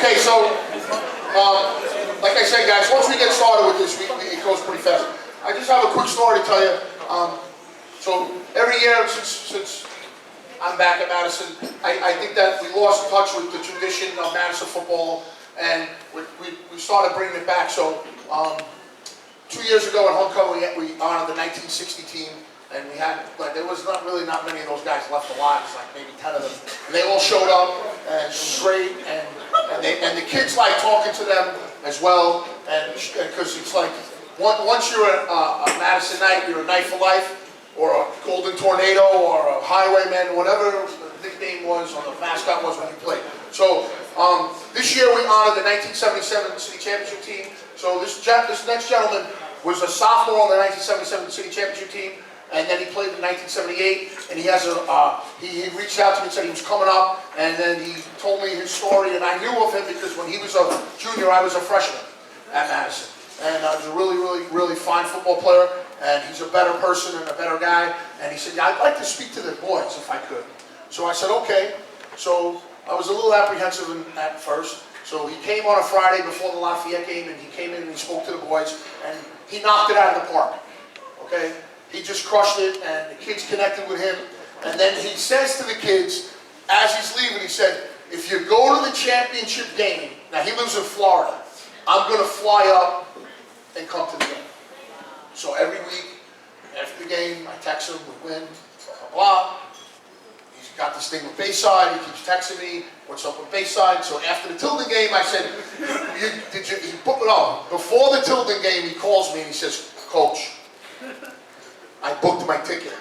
Okay, so, like I said, guys, once we get started with this, it goes pretty fast. I just have a quick story to tell you. So every year since I'm back at Madison, I think that we lost touch with the tradition of Madison football, and we started bringing it back. So 2 years ago at homecoming, we honored the 1960 team, and we had, like, there was not many of those guys left alive. It's like maybe 10 of them. And they all showed up, and it was great, and the kids like talking to them as well, and because it's like, once you're a Madison Knight, you're a Knight for life, or a Golden Tornado, or a Highwayman, whatever the nickname was, or the mascot was when you played. So this year we honored the 1977 City Championship team. So this next gentleman was a sophomore on the 1977 City Championship team, and then he played in 1978, and he has he reached out to me and said he was coming up, and then he told me his story, and I knew of him because when he was a junior, I was a freshman at Madison. And he was a really fine football player, and he's a better person and a better guy. And he said, yeah, I'd like to speak to the boys if I could. So I said, okay. So I was a little apprehensive at first. So he came on a Friday before the Lafayette game, and he came in and he spoke to the boys, and he knocked it out of the park. Okay? He just crushed it, and the kids connected with him. And then he says to the kids, as he's leaving, he said, if you go to the championship game, now he lives in Florida, I'm going to fly up and come to the game. So every week, after the game, I text him, we win, blah, blah, blah. He's got this thing with Bayside, he keeps texting me, what's up with Bayside? So after the Tilden game, I said, before the Tilden game, he calls me and he says, Coach, I booked my ticket.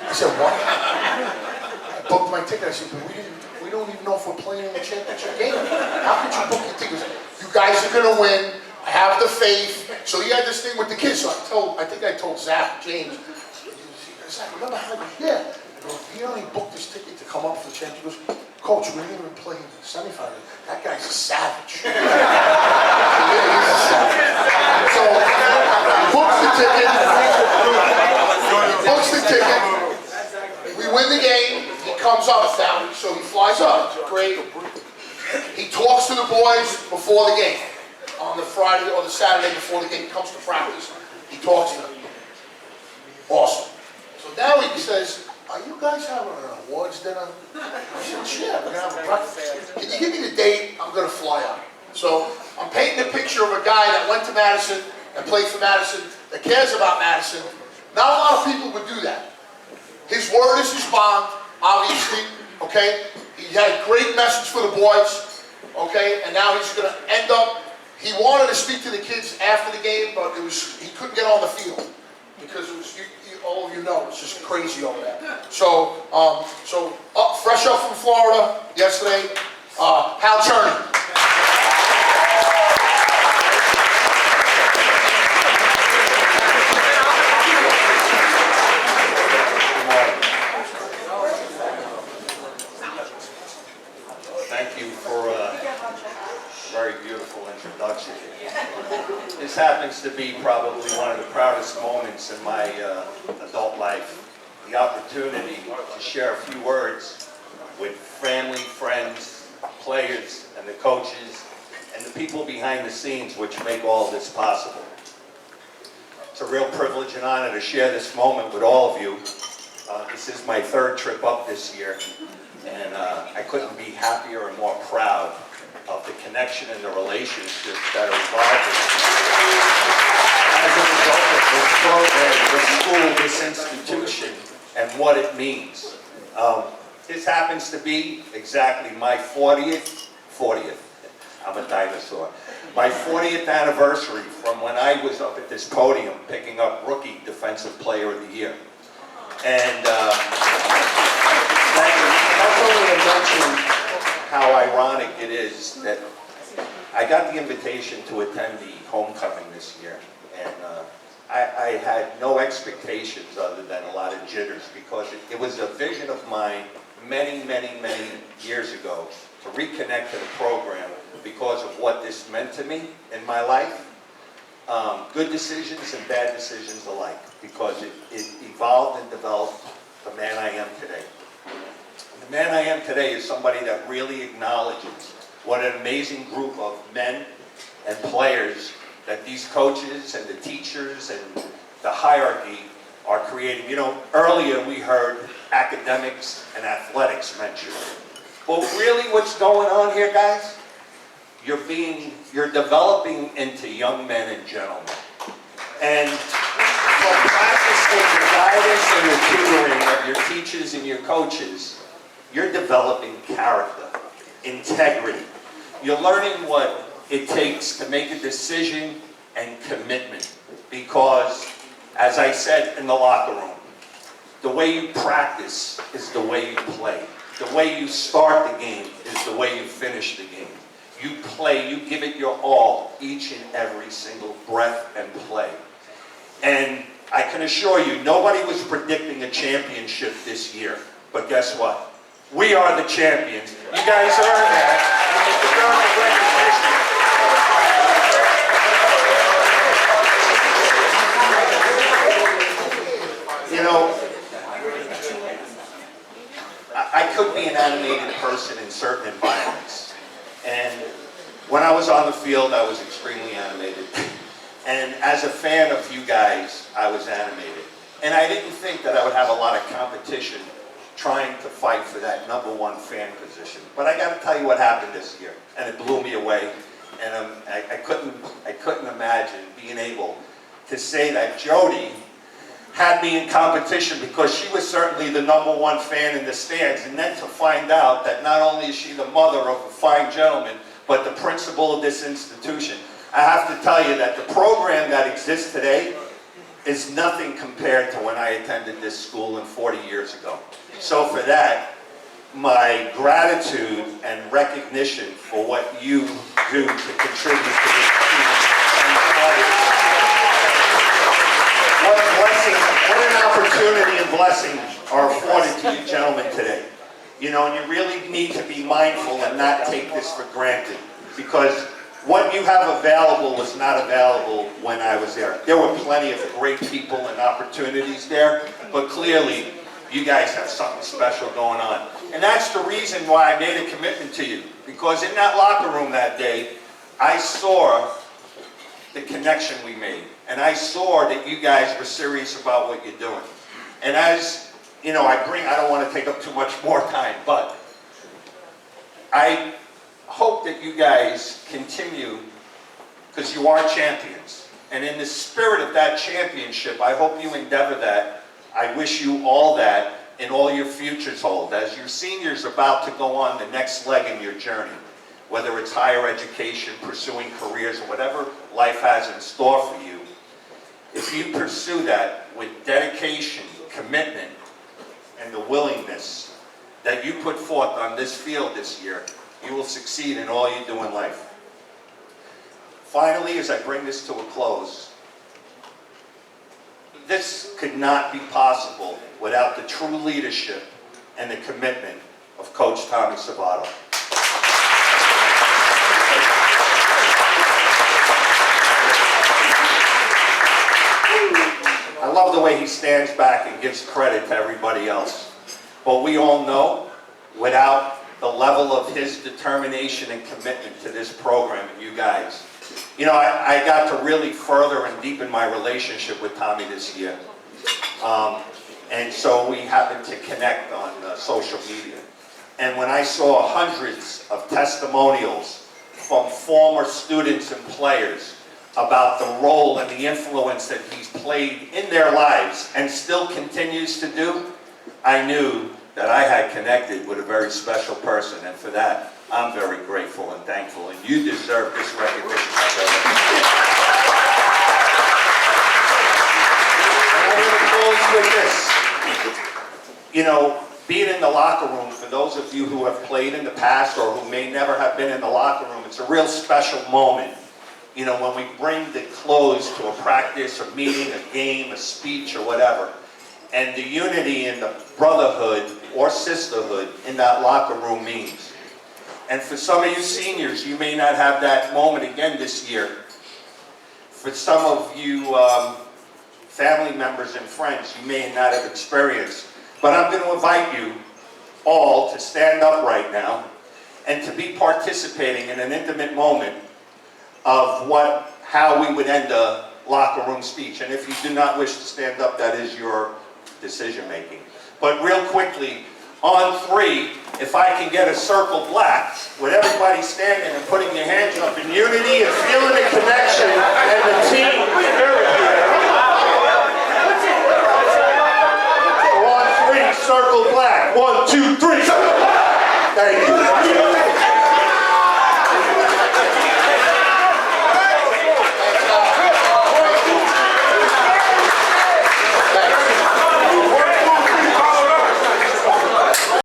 I said, what? I booked my ticket. I said, but we don't even know if we're playing in the championship game. How could you book your tickets? You guys are going to win. I have the faith. So he had this thing with the kids. So I think I told Zach, James, Zach, remember how yeah. He only booked his ticket to come up for the championship. He goes, Coach, we didn't even play in the semifinal. That guy's a savage. Yeah, he's a savage. So he books the ticket. We win the game. He comes up down, so he flies up. Great. He talks to the boys before the game. On the Friday or the Saturday before the game, comes to practice. He talks to them. Awesome. So now he says, are you guys having an awards dinner? I said, yeah, we're going to have a breakfast. Can you give me the date? I'm going to fly out. So I'm painting a picture of a guy that went to Madison and played for Madison, that cares about Madison. Not a lot of people would do that. His word is his bond, obviously, okay? He had a great message for the boys, okay? And now he's going to end up, he wanted to speak to the kids after the game, but he couldn't get on the field because it was, all of you know, it's just crazy over there. So, fresh up from Florida yesterday, Hal C. Introduction. This happens to be probably one of the proudest moments in my adult life. The opportunity to share a few words with family, friends, players, and the coaches, and the people behind the scenes which make all this possible. It's a real privilege and honor to share this moment with all of you. This is my third trip up this year, and I couldn't be happier and more proud of the connection and the relationships that are evolving as a result of this program, this school, this institution, and what it means. This happens to be exactly my 40th, I'm a dinosaur, my 40th anniversary from when I was up at this podium picking up Rookie Defensive Player of the Year. And that's only a mention how ironic it is that I got the invitation to attend the homecoming this year, and I had no expectations other than a lot of jitters because it was a vision of mine many years ago to reconnect to the program because of what this meant to me in my life. Good decisions and bad decisions alike, because it evolved and developed the man I am today. The man I am today is somebody that really acknowledges what an amazing group of men and players that these coaches and the teachers and the hierarchy are creating. You know, earlier we heard academics and athletics mentioned. But really what's going on here, guys, you're developing into young men and gentlemen. And from practicing the guidance and the tutoring of your teachers and your coaches, you're developing character, integrity. You're learning what it takes to make a decision and commitment. Because, as I said in the locker room, the way you practice is the way you play. The way you start the game is the way you finish the game. You play, you give it your all, each and every single breath and play. And I can assure you, nobody was predicting a championship this year. But guess what? We are the champions. You guys earned that. And you deserve the recognition. You know, I could be an animated person in certain environments. And when I was on the field, I was extremely animated. And as a fan of you guys, I was animated. And I didn't think that I would have a lot of competition trying to fight for that #1 fan position. But I got to tell you what happened this year, and it blew me away. And I couldn't imagine being able to say that Jody had me in competition, because she was certainly the #1 fan in the stands, and then to find out that not only is she the mother of a fine gentleman, but the principal of this institution. I have to tell you that the program that exists today is nothing compared to when I attended this school 40 years ago. So for that, my gratitude and recognition for what you do to contribute to this team and the players. What a blessing, what an opportunity and blessing are afforded to you gentlemen today. You know, and you really need to be mindful and not take this for granted, because what you have available was not available when I was there. There were plenty of great people and opportunities there, but clearly you guys have something special going on. And that's the reason why I made a commitment to you, because in that locker room that day, I saw the connection we made. And I saw that you guys were serious about what you're doing. And as, you know, I don't want to take up too much more time, but I hope that you guys continue, because you are champions. And in the spirit of that championship, I hope you endeavor that. I wish you all that in all your futures hold. As your seniors about to go on the next leg in your journey, whether it's higher education, pursuing careers, or whatever life has in store for you, if you pursue that with dedication, commitment, and the willingness that you put forth on this field this year, you will succeed in all you do in life. Finally, as I bring this to a close, this could not be possible without the true leadership and the commitment of Coach Tommy Sabato. I love the way he stands back and gives credit to everybody else. But we all know, without the level of his determination and commitment to this program and you guys, you know, I got to really further and deepen my relationship with Tommy this year. And so we happened to connect on social media. And when I saw hundreds of testimonials from former students and players about the role and the influence that he's played in their lives and still continues to do, I knew that I had connected with a very special person, and for that, I'm very grateful and thankful, and you deserve this recognition. And I'm going to close with this. You know, being in the locker room, for those of you who have played in the past or who may never have been in the locker room, it's a real special moment. You know, when we bring the close to a practice, a meeting, a game, a speech, or whatever, and the unity and the brotherhood or sisterhood in that locker room means. And for some of you seniors, you may not have that moment again this year. For some of you family members and friends, you may not have experienced. But I'm going to invite you all to stand up right now and to be participating in an intimate moment of how we would end a locker room speech. And if you do not wish to stand up, that is your decision making. But real quickly, on 3, if I can get a circle black, with everybody standing and putting your hands up in unity and feeling the connection and the team